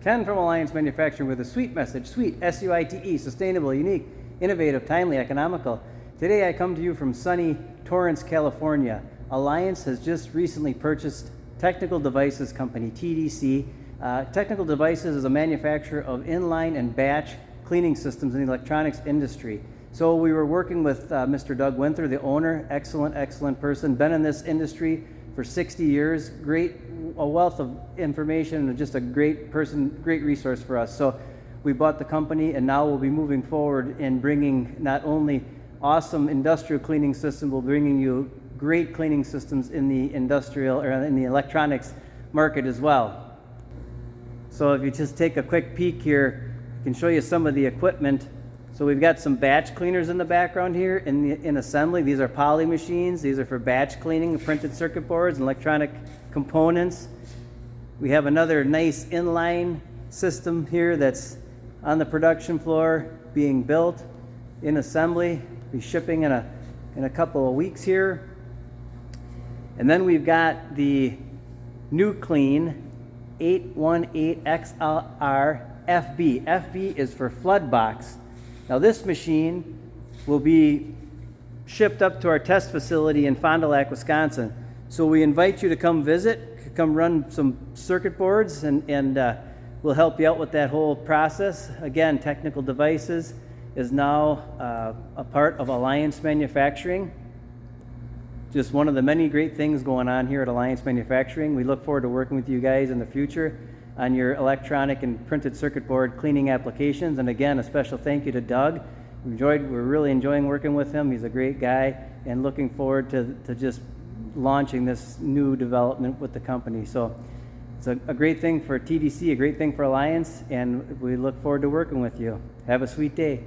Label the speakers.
Speaker 1: Ken from Alliance Manufacturing with a sweet message. Sweet, S-U-I-T-E, sustainable, unique, innovative, timely, economical. Today I come to you from sunny Torrance, California. Alliance has just recently purchased Technical Devices Company, TDC. Technical Devices is a manufacturer of inline and batch cleaning systems in the electronics industry. So we were working with Mr. Doug Winther, the owner, excellent person, been in this industry for 60 years, a wealth of information, and just a great person, great resource for us. So we bought the company, and now we'll be moving forward in bringing not only awesome industrial cleaning systems, we're bringing you great cleaning systems in the industrial or in the electronics market as well. So if you just take a quick peek here, I can show you some of the equipment. So we've got some batch cleaners in the background here in assembly. These are poly machines. These are for batch cleaning of printed circuit boards and electronic components. We have another nice inline system here that's on the production floor being built in assembly. Be shipping in a couple of weeks here. And then we've got the New Clean 818XLR FB. FB is for flood box. Now this machine will be shipped up to our test facility in Fond du Lac, Wisconsin. So we invite you to come visit, come run some circuit boards, and we'll help you out with that whole process. Again, Technical Devices is now a part of Alliance Manufacturing. Just one of the many great things going on here at Alliance Manufacturing. We look forward to working with you guys in the future on your electronic and printed circuit board cleaning applications. And again, a special thank you to Doug. We're really enjoying working with him. He's a great guy, and looking forward to just launching this new development with the company. So it's a great thing for TDC, a great thing for Alliance, and we look forward to working with you. Have a sweet day.